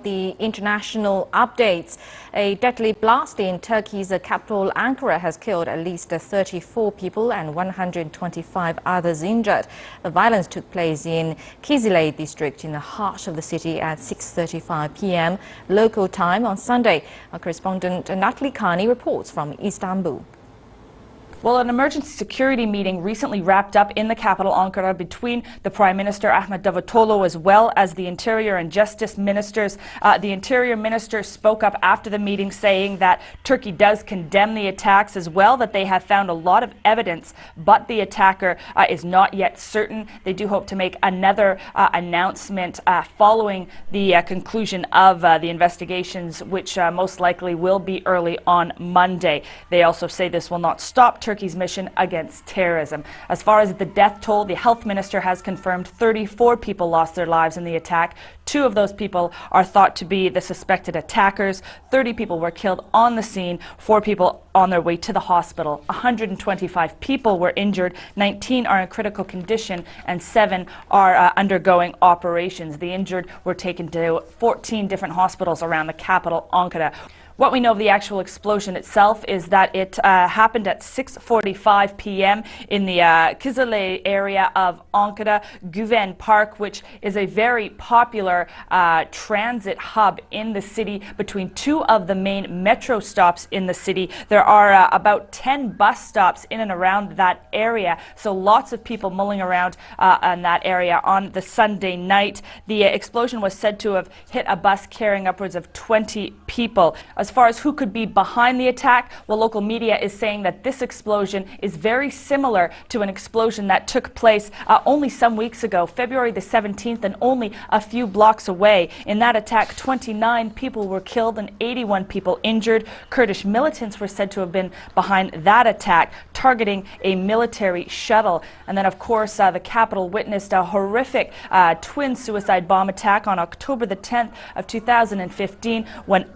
the international updates. A deadly blast in Turkey's capital Ankara has killed at least 34 people and 125 others injured. The violence took place in Kizilay district in the heart of the city at 6:35 p.m. local time on Sunday. Our correspondent Natalie Carney reports from Istanbul. Well, an emergency security meeting recently wrapped up in the capital, Ankara, between the Prime Minister Ahmet Davutoglu as well as the Interior and Justice Ministers. The Interior Minister spoke up after the meeting saying that Turkey does condemn the attacks as well, that they have found a lot of evidence, but the attacker is not yet certain. They do hope to make another announcement following the conclusion of the investigations, which most likely will be early on Monday. They also say this will not stop Turkey's mission against terrorism. As far as the death toll, the health minister has confirmed 34 people lost their lives in the attack. 2 of those people are thought to be the suspected attackers. 30 people were killed on the scene, 4 people on their way to the hospital. 125 people were injured, 19 are in critical condition, and 7 are undergoing operations. The injured were taken to 14 different hospitals around the capital, Ankara. What we know of the actual explosion itself is that it happened at 6:45 p.m. in the Kizilay area of Ankara, Güven Park, which is a very popular transit hub in the city between 2 of the main metro stops in the city. There are about 10 bus stops in and around that area, so lots of people mulling around in that area on the Sunday night. The explosion was said to have hit a bus carrying upwards of 20 people. As far as who could be behind the attack, well, local media is saying that this explosion is very similar to an explosion that took place only some weeks ago, February the 17th, and only a few blocks away. In that attack, 29 people were killed and 81 people injured. Kurdish militants were said to have been behind that attack, targeting a military shuttle. And then, of course, the capital witnessed a horrific twin suicide bomb attack on October the 10th of 2015 when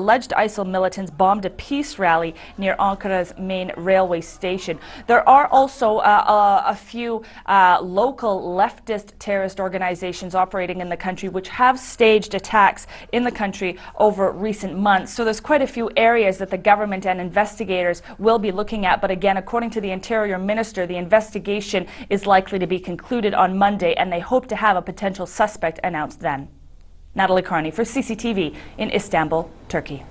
alleged ISIL militants bombed a peace rally near Ankara's main railway station. There are also a few local leftist terrorist organizations operating in the country which have staged attacks in the country over recent months. So there's quite a few areas that the government and investigators will be looking at. But again, according to the Interior Minister, the investigation is likely to be concluded on Monday, and they hope to have a potential suspect announced then. Natalie Carney for CCTV in Istanbul, Turkey.